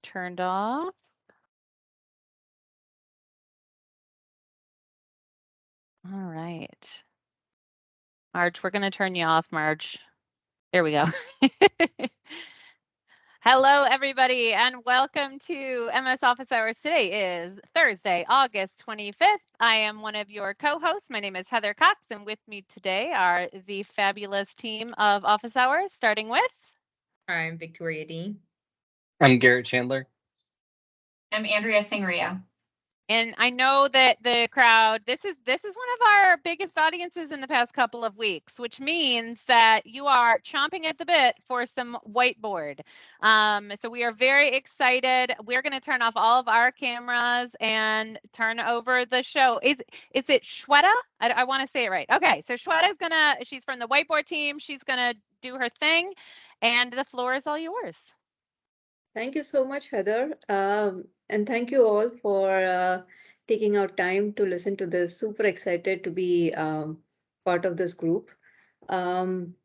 turned off. All right. Marge, we're going to turn you off, Marge. There we go. Hello, everybody, and welcome to MS Office Hours. Today is Thursday, August 25th. I am one of your co-hosts. My name is Heather Cox, and with me today are the fabulous team of Office Hours, starting with... I'm Victoria Dean. I'm Garrett Chandler. I'm Andrea Sangria. And I know that the crowd, this is one of our biggest audiences in the past couple of weeks, which means that you are chomping at the bit for some whiteboard. So we are very excited. We're going to turn off all of our cameras and turn over the show. Is it Shweta? I want to say it right. Okay, so Shweta's she's from the whiteboard team. She's gonna do her thing, and the floor is all yours. Thank you so much, Heather. And thank you all for taking out time to listen to this. Super excited to be part of this group. Um,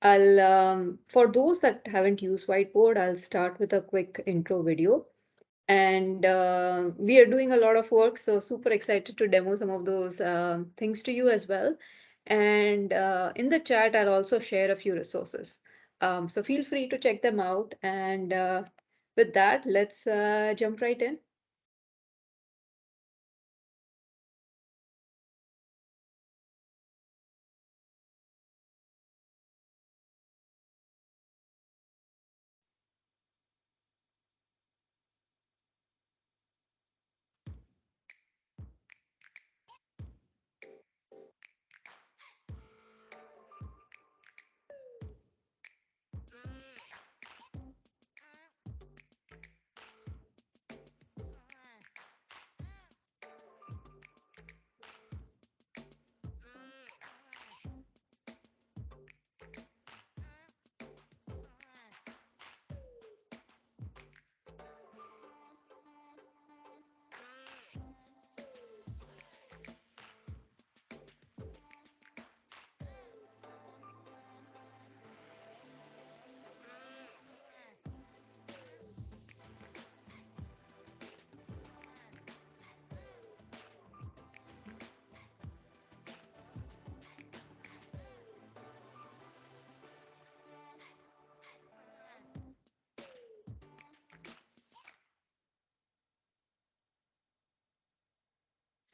for those that haven't used Whiteboard, I'll start with a quick intro video. And we are doing a lot of work, so super excited to demo some of those things to you as well. And in the chat, I'll also share a few resources. So feel free to check them out. And with that, let's jump right in.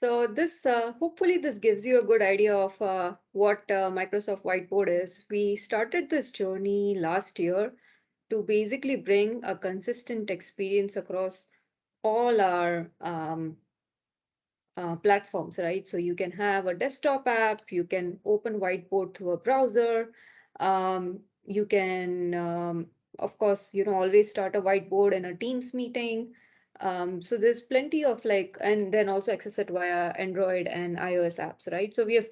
So this, hopefully this gives you a good idea of what Microsoft Whiteboard is. We started this journey last year to basically bring a consistent experience across all our platforms, right? So you can have a desktop app, you can open Whiteboard through a browser, you can, of course, always start a whiteboard in a Teams meeting. So there's plenty of and then also access it via Android and iOS apps, right? So we have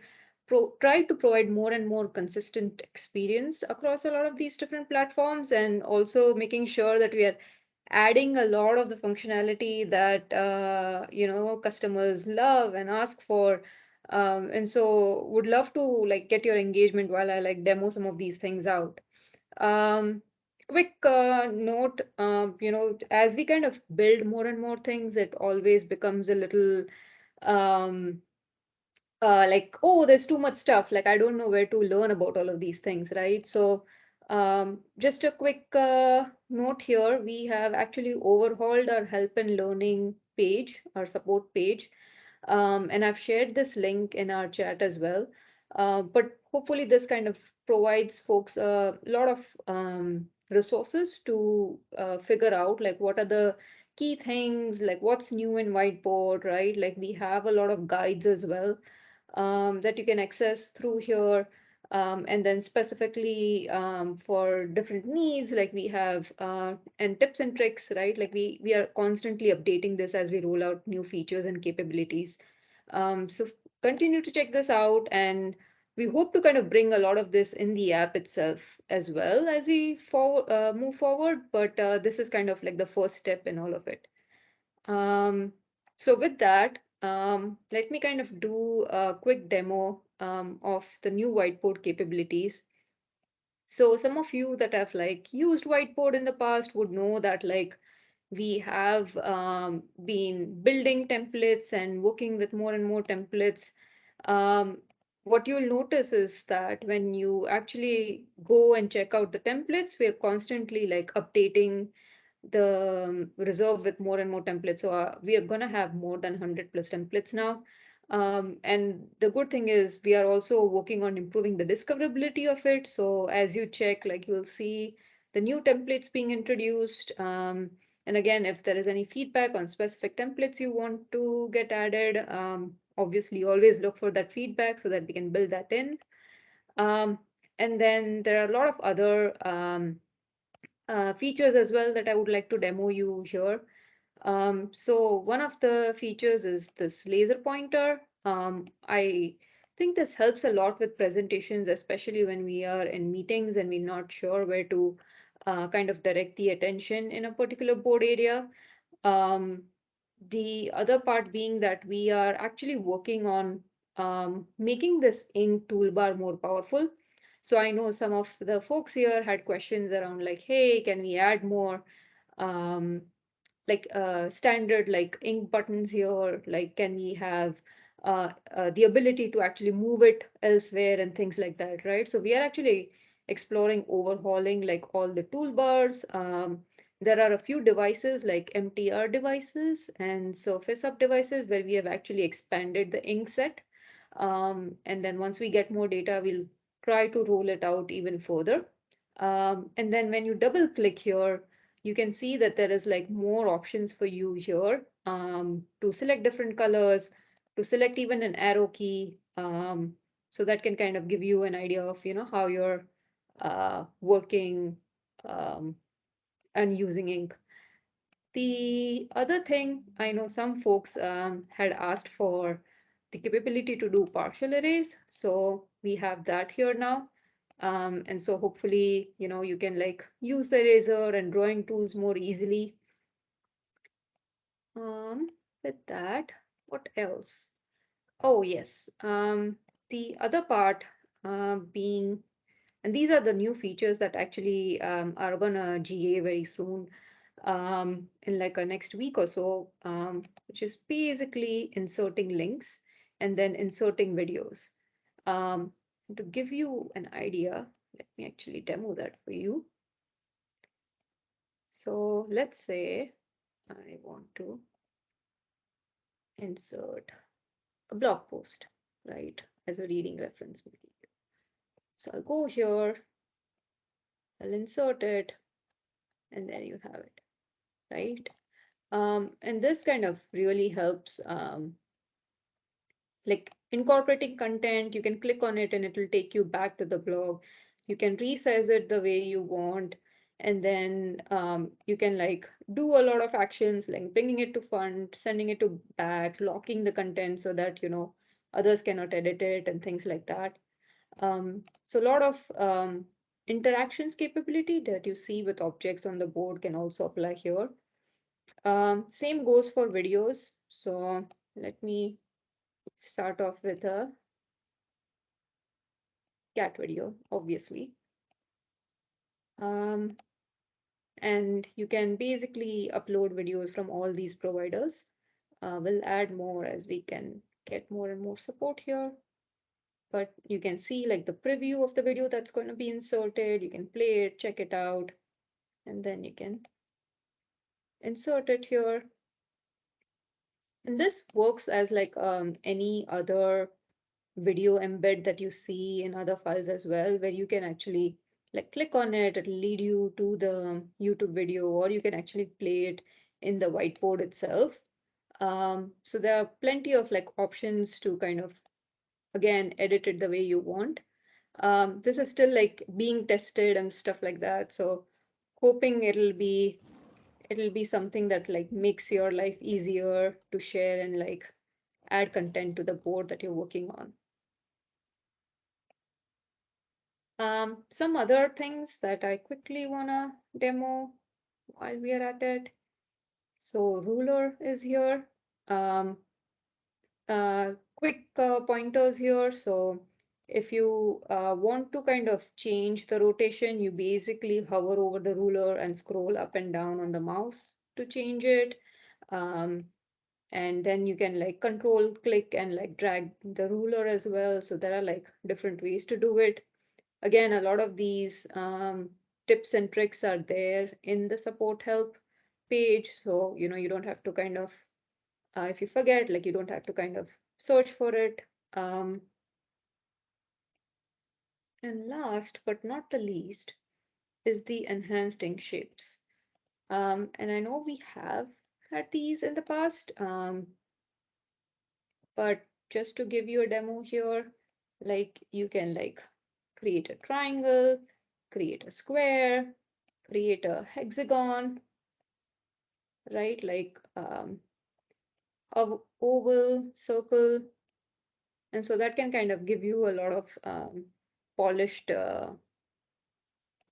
tried to provide more and more consistent experience across a lot of these different platforms, and also making sure that we are adding a lot of the functionality that customers love and ask for. And so would love to get your engagement while I demo some of these things out. Quick note, as we kind of build more and more things, it always becomes a little um, oh, there's too much stuff. Like, I don't know where to learn about all of these things, right? So, just a quick note here. We have actually overhauled our help and learning page, our support page. And I've shared this link in our chat as well. But hopefully this kind of provides folks a lot of resources to figure out like what are the key things, like what's new in Whiteboard, right? Like we have a lot of guides as well that you can access through here. And then specifically for different needs, like we have and tips and tricks, right? Like we are constantly updating this as we roll out new features and capabilities. So continue to check this out, and we hope to kind of bring a lot of this in the app itself as well as we move forward. But this is kind of like the first step in all of it. So with that, let me kind of do a quick demo of the new whiteboard capabilities. So some of you that have used whiteboard in the past would know that we have been building templates and working with more and more templates. Um, what you'll notice is that when you actually go and check out the templates, we're constantly like updating the reserve with more and more templates. So we are going to have more than 100 plus templates now. And the good thing is we are also working on improving the discoverability of it. So as you check, like you'll see the new templates being introduced. And again, if there is any feedback on specific templates you want to get added, obviously always look for that feedback so that we can build that in. And then there are a lot of other features as well that I would like to demo you here. So one of the features is this laser pointer. I think this helps a lot with presentations, especially when we are in meetings and we're not sure where to kind of direct the attention in a particular board area. Um, the other part being that we are actually working on making this ink toolbar more powerful. So I know some of the folks here had questions around like, hey, can we add more um, like standard like ink buttons here? Like, can we have the ability to actually move it elsewhere and things like that, right? So we are actually exploring overhauling like all the toolbars. There are a few devices like MTR devices and Surface Up devices where we have actually expanded the ink set. And then once we get more data, we'll try to roll it out even further. And then when you double click here, you can see that there is like more options for you here to select different colors, to select even an arrow key. So that can kind of give you an idea of, how you're working um, and using ink. The other thing, I know some folks had asked for the capability to do partial arrays. So we have that here now. And so hopefully, you can like use the eraser and drawing tools more easily. With that, what else? Oh, yes. The other part being, and these are the new features that actually are gonna GA very soon, in like a next week or so, which is basically inserting links and then inserting videos. To give you an idea, let me actually demo that for you. So let's say I want to insert a blog post, right, as a reading reference material. So I'll go here, I'll insert it, and then you have it, right? And this kind of really helps like incorporating content. You can click on it and it will take you back to the blog. You can resize it the way you want. And then you can like do a lot of actions like bringing it to front, sending it to back, locking the content so that, others cannot edit it and things like that. So a lot of interactions capability that you see with objects on the board can also apply here. Same goes for videos. So let me start off with a cat video, obviously. And you can basically upload videos from all these providers. We'll add more as we can get more and more support here. But you can see like the preview of the video that's going to be inserted. You can play it, check it out, and then you can insert it here. And this works as like any other video embed that you see in other files as well, where you can actually like click on it, it'll lead you to the YouTube video, or you can actually play it in the whiteboard itself. So there are plenty of like options to kind of, again, edit it the way you want. This is still like being tested and stuff like that. So hoping it'll be something that like makes your life easier to share and like add content to the board that you're working on. Some other things that I quickly wanna demo while we are at it. So ruler is here. Quick pointers here. So if you want to kind of change the rotation, you basically hover over the ruler and scroll up and down on the mouse to change it. And then you can like control click and like drag the ruler as well. So there are like different ways to do it. Again, a lot of these tips and tricks are there in the support help page. So, you don't have to kind of, if you forget, like you don't have to kind of search for it. And last but not the least is the enhanced ink shapes. And I know we have had these in the past, but just to give you a demo here, like you can like create a triangle, create a square, create a hexagon, right? Like oval, circle. And so that can kind of give you a lot of polished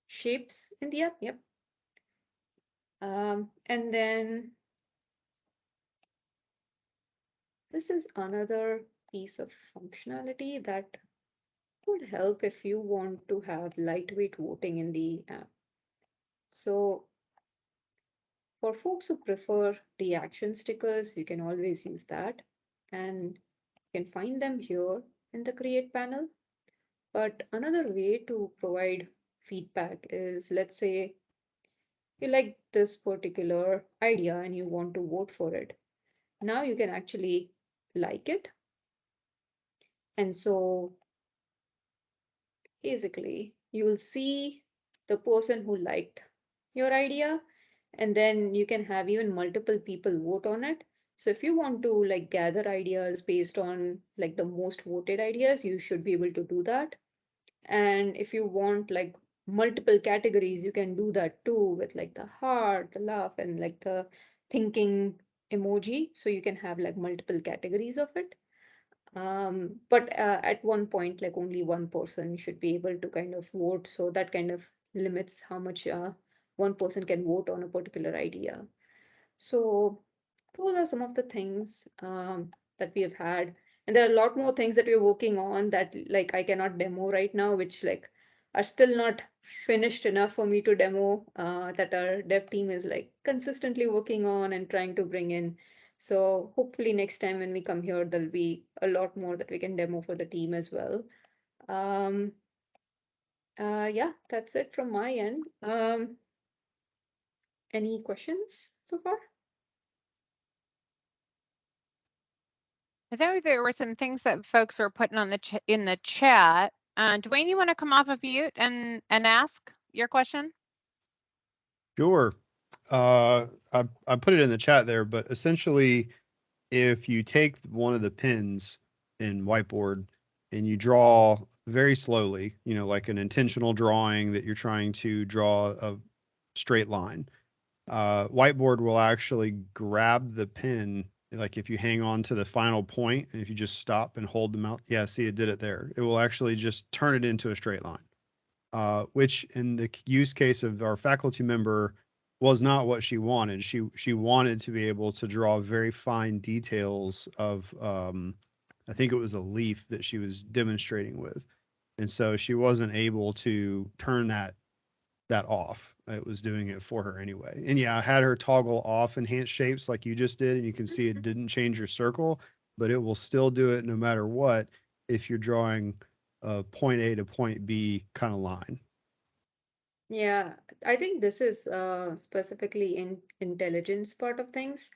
shapes in the app. Yep. And then this is another piece of functionality that would help if you want to have lightweight voting in the app. So for folks who prefer reaction stickers, you can always use that. And you can find them here in the Create panel. But another way to provide feedback is, let's say you like this particular idea and you want to vote for it. Now you can actually like it. And so basically, you will see the person who liked your idea, and then you can have even multiple people vote on it. So if you want to like gather ideas based on like the most voted ideas, you should be able to do that. And if you want like multiple categories, you can do that too with like the heart, the laugh, and like the thinking emoji. So you can have like multiple categories of it. But at one point, like only one person should be able to kind of vote. So that kind of limits how much one person can vote on a particular idea. So those are some of the things that we have had. And there are a lot more things that we're working on that like I cannot demo right now, which like are still not finished enough for me to demo, that our dev team is like consistently working on and trying to bring in. So hopefully next time when we come here, there'll be a lot more that we can demo for the team as well. Um, yeah, that's it from my end. Any questions so far? I think there were some things that folks were putting on in the chat. Dwayne, you want to come off of mute and ask your question? Sure. I put it in the chat there, but essentially, if you take one of the pins in Whiteboard and you draw very slowly, like an intentional drawing that you're trying to draw a straight line, Whiteboard will actually grab the pin. Like if you hang on to the final point and if you just stop and hold them out, yeah, see, it did it there. It will actually just turn it into a straight line, which in the use case of our faculty member was not what she wanted. She wanted to be able to draw very fine details of, I think it was a leaf that she was demonstrating with. And so she wasn't able to turn that off. It was doing it for her anyway. And yeah, I had her toggle off enhanced shapes like you just did, and you can see it didn't change your circle, but it will still do it no matter what if you're drawing a point A to point B kind of line. Yeah, I think this is specifically in intelligence part of things.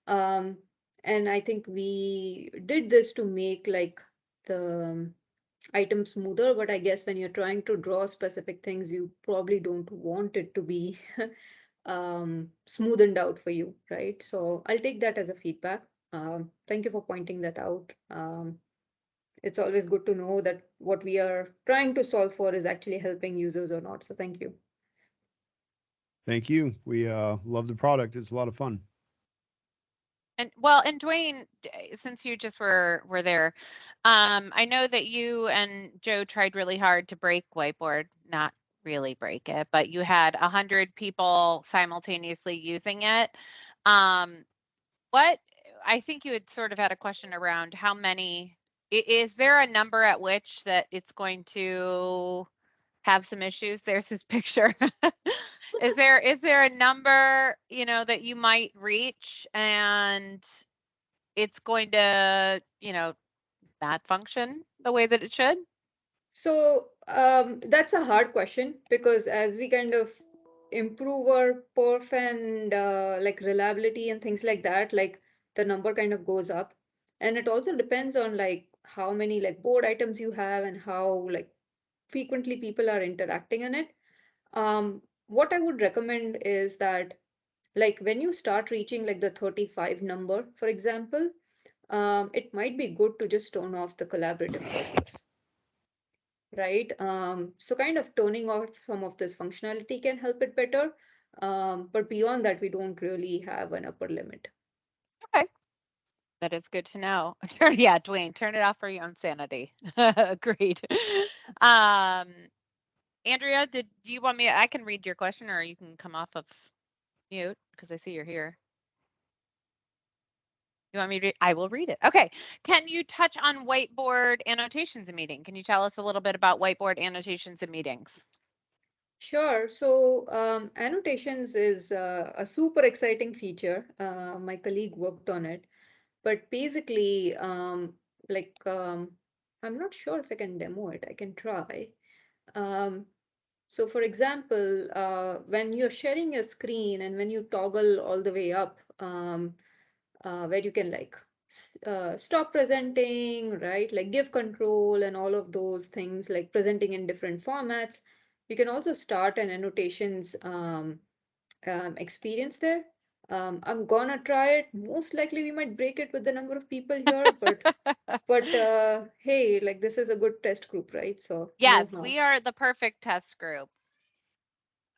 Um, and I think we did this to make like the item smoother, but I guess when you're trying to draw specific things, you probably don't want it to be smoothened out for you, right? So I'll take that as a feedback. Thank you for pointing that out. It's always good to know that what we are trying to solve for is actually helping users or not. So thank you. Thank you. We love the product. It's a lot of fun. And Dwayne, since you just were there, I know that you and Joe tried really hard to break Whiteboard, not really break it, but you had 100 people simultaneously using it. What I think you had sort of had a question around how many, is there a number at which that it's going to have some issues. There's his picture. Is there a number, you know, that you might reach and it's going to, you know, not function the way that it should? So that's a hard question because as we kind of improve our perf and like reliability and things like that, like the number kind of goes up. And it also depends on like how many like board items you have and how like frequently people are interacting in it. What I would recommend is that like when you start reaching like the 35 number, for example, it might be good to just turn off the collaborative cursors, right? So kind of turning off some of this functionality can help it better. But beyond that, we don't really have an upper limit. Okay. That is good to know. Yeah, Dwayne, turn it off for your own sanity. Agreed. Um, Andrea, do you want me? I can read your question, or you can come off of mute because I see you're here. You want me to? I will read it. Okay. Can you touch on whiteboard annotations in meeting? Can you tell us a little bit about whiteboard annotations in meetings? Sure. So annotations is a super exciting feature. My colleague worked on it, but basically, I'm not sure if I can demo it. I can try. Um, So for example, when you're sharing your screen and when you toggle all the way up, where you can like stop presenting, right? Like give control and all of those things, like presenting in different formats. You can also start an annotations experience there. I'm gonna try it. Most likely we might break it with the number of people here, but hey, like this is a good test group, right? So no Yes, harm. we are the perfect test group.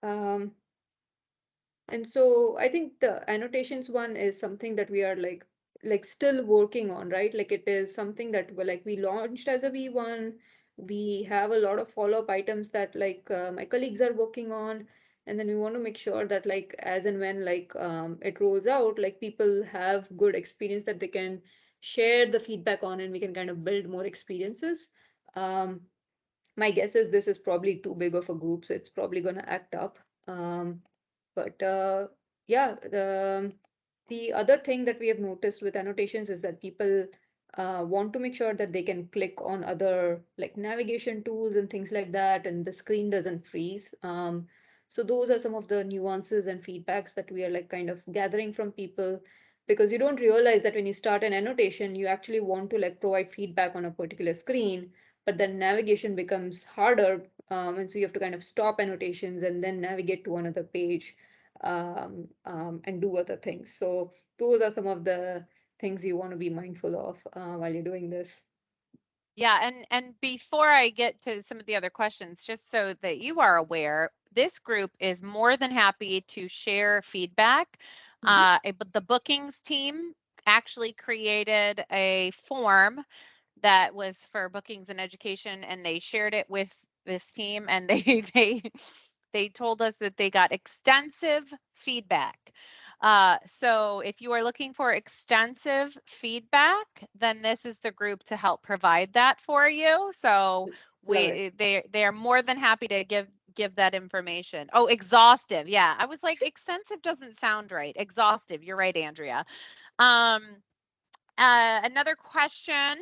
Um, And so I think the annotations one is something that we are like still working on, right? Like it is something that we launched as a V1. We have a lot of follow-up items that like my colleagues are working on. And then we want to make sure that like as and when like it rolls out, like people have good experience that they can share the feedback on and we can kind of build more experiences. Um, my guess is this is probably too big of a group, so it's probably going to act up. But yeah, the other thing that we have noticed with annotations is that people want to make sure that they can click on other like navigation tools and things like that, and the screen doesn't freeze. So those are some of the nuances and feedbacks that we are like kind of gathering from people, because you don't realize that when you start an annotation, you actually want to like provide feedback on a particular screen, but then navigation becomes harder. And so you have to kind of stop annotations and then navigate to another page and do other things. So those are some of the things you want to be mindful of while you're doing this. Yeah, and before I get to some of the other questions, just so that you are aware, this group is more than happy to share feedback. But the bookings team actually created a form that was for bookings and education, and they shared it with this team, and they told us that they got extensive feedback. So if you are looking for extensive feedback, then this is the group to help provide that for you. So they are more than happy to give that information. Oh, exhaustive. Yeah, I was like, extensive doesn't sound right. Exhaustive. You're right, Andrea. Another question,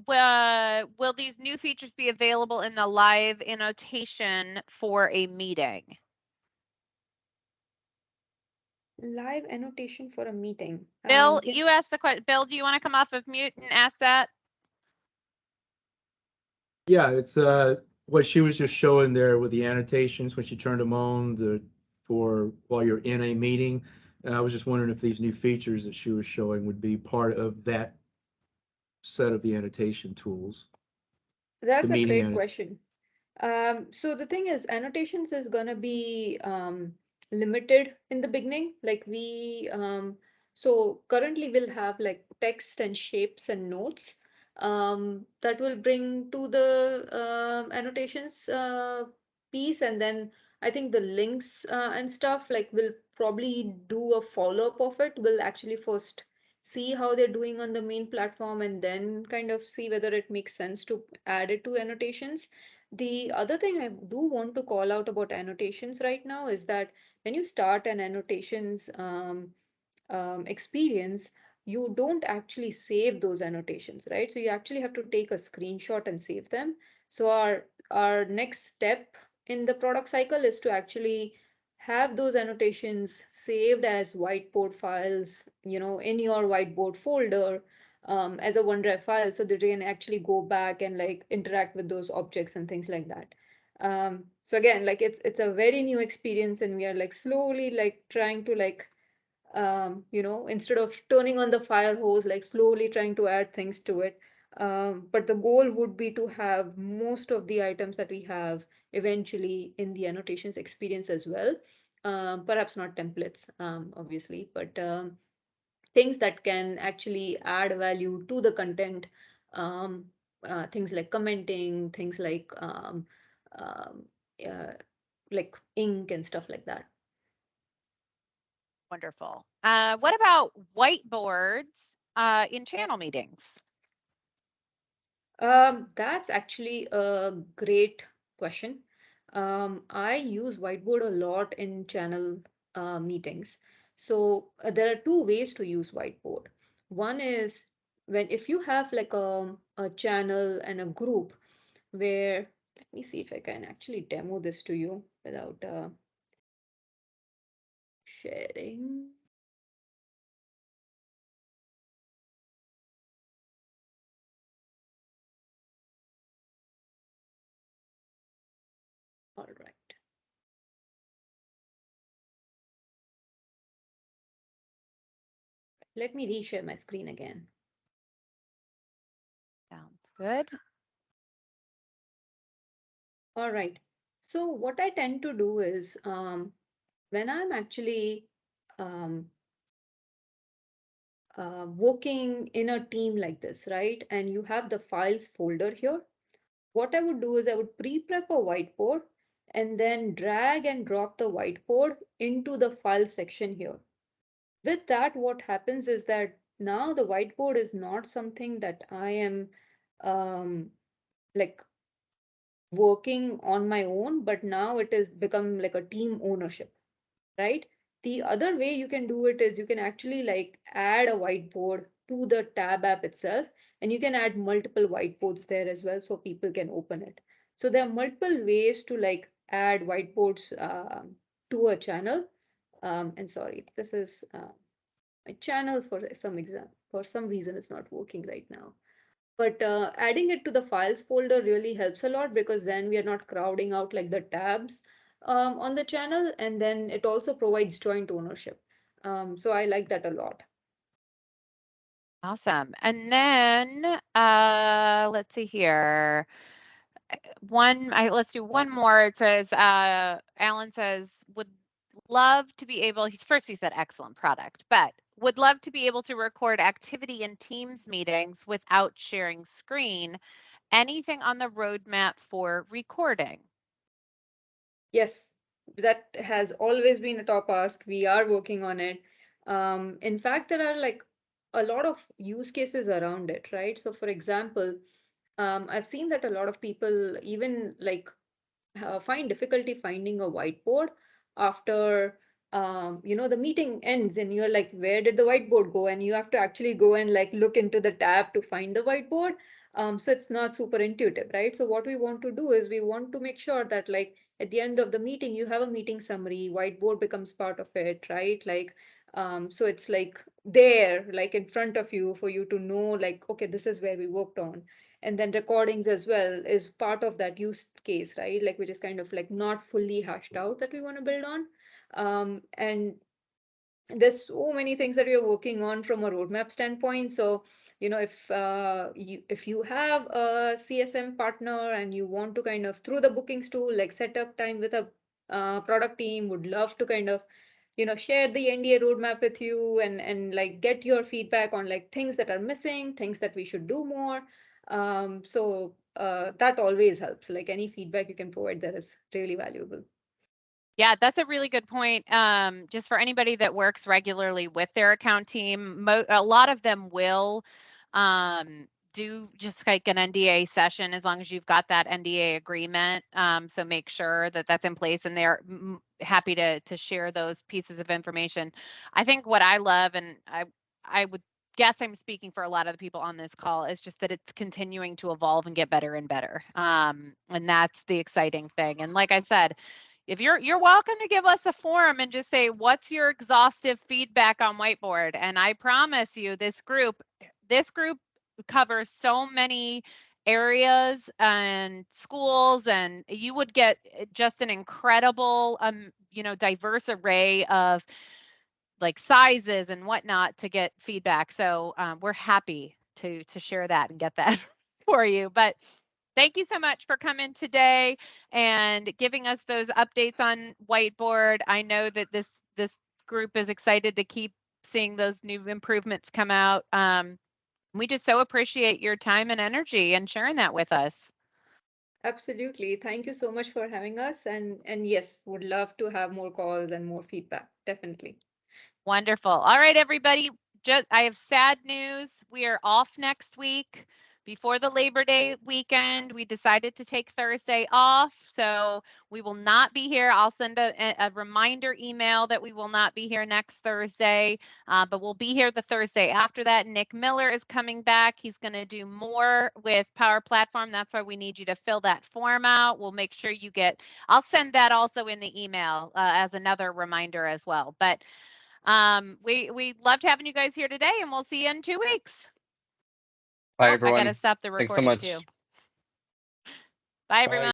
will these new features be available in the live annotation for a meeting? Live annotation for a meeting. Bill, Yeah. you asked the question. Bill, do you want to come off of mute and ask that? Yeah, it's what she was just showing there with the annotations when she turned them on for while you're in a meeting. And I was just wondering if these new features that she was showing would be part of that set of the annotation tools. That's The a meeting great question. So the thing is, annotations is gonna be limited in the beginning. So currently we'll have like text and shapes and notes that will bring to the annotations piece, and then I think the links and stuff like we'll probably do a follow-up of it. We'll actually first see how they're doing on the main platform and then kind of see whether it makes sense to add it to annotations. The other thing I do want to call out about annotations right now is that when you start an annotations experience, you don't actually save those annotations, right? So you actually have to take a screenshot and save them. So our next step in the product cycle is to actually have those annotations saved as whiteboard files, in your whiteboard folder, as a OneDrive file, so that you can actually go back and like interact with those objects and things like that. So again, like it's a very new experience, and we are like slowly like trying to like instead of turning on the fire hose, like slowly trying to add things to it. But the goal would be to have most of the items that we have eventually in the annotations experience as well. Perhaps not templates, obviously, but things that can actually add value to the content. Um, Things like commenting, things um, uh, like ink and stuff like that. Wonderful. What about whiteboards in channel meetings? That's actually a great question. I use Whiteboard a lot in channel meetings. So there are two ways to use Whiteboard. One is if you have like a channel and a group where, let me see if I can actually demo this to you without sharing. All right. Let me reshare my screen again. Sounds good. All right. So what I tend to do is when I'm actually um, working in a team like this, right? And you have the files folder here. What I would do is I would pre-prep a whiteboard and then drag and drop the whiteboard into the file section here. With that, what happens is that now the whiteboard is not something that I am like working on my own, but now it has become like a team ownership, right? The other way you can do it is you can actually like add a whiteboard to the tab app itself, and you can add multiple whiteboards there as well so people can open it. So there are multiple ways to like add whiteboards to a channel. And sorry, this is my channel for some reason it's not working right now. But adding it to the files folder really helps a lot because then we are not crowding out like the tabs on the channel, and then it also provides joint ownership. So I like that a lot. Awesome. And then let's see here. Let's do one more. It says, Alan says, would love to be able, he said excellent product, but would love to be able to record activity in Teams meetings without sharing screen. Anything on the roadmap for recording? Yes, that has always been a top ask. We are working on it. In fact, there are like a lot of use cases around it, right? So for example, I've seen that a lot of people even like find difficulty finding a whiteboard after the meeting ends and you're like, where did the whiteboard go? And you have to actually go and like look into the tab to find the whiteboard. So it's not super intuitive, right? So what we want to do is we want to make sure that like at the end of the meeting you have a meeting summary, whiteboard becomes part of it, right? Like so it's like there like in front of you for you to know like, okay, this is where we worked on. And then recordings as well is part of that use case, right? Like which is kind of like not fully hashed out that we want to build on. And there's so many things that we are working on from a roadmap standpoint. So if you have a CSM partner and you want to kind of through the bookings tool like set up time with a product team, would love to kind of share the NDA roadmap with you and like get your feedback on like things that are missing, things that we should do more. So that always helps. Like any feedback you can provide there is really valuable. Yeah, that's a really good point. Just for anybody that works regularly with their account team, a lot of them will do just like an NDA session as long as you've got that NDA agreement. So make sure that that's in place, and they're happy to share those pieces of information. I think what I love, and I would guess I'm speaking for a lot of the people on this call, is just that it's continuing to evolve and get better and better. And that's the exciting thing. And like I said, if you're welcome to give us a form and just say, what's your exhaustive feedback on Whiteboard? And I promise you, this group covers so many areas and schools, and you would get just an incredible, diverse array of like sizes and whatnot to get feedback. So we're happy to share that and get that for you. But thank you so much for coming today and giving us those updates on Whiteboard. I know that this group is excited to keep seeing those new improvements come out. We just so appreciate your time and energy and sharing that with us. Absolutely. Thank you so much for having us. And yes, would love to have more calls and more feedback. Definitely. Wonderful. All right, everybody. I have sad news. We are off next week. Before the Labor Day weekend, we decided to take Thursday off. So we will not be here. I'll send a reminder email that we will not be here next Thursday, but we'll be here the Thursday after that. Nick Miller is coming back. He's going to do more with Power Platform. That's why we need you to fill that form out. We'll make sure you I'll send that also in the email as another reminder as well. But we loved having you guys here today, and we'll see you in 2 weeks. Bye, I everyone. gotta stop the Thanks so recording much. too. Bye, everyone. Bye.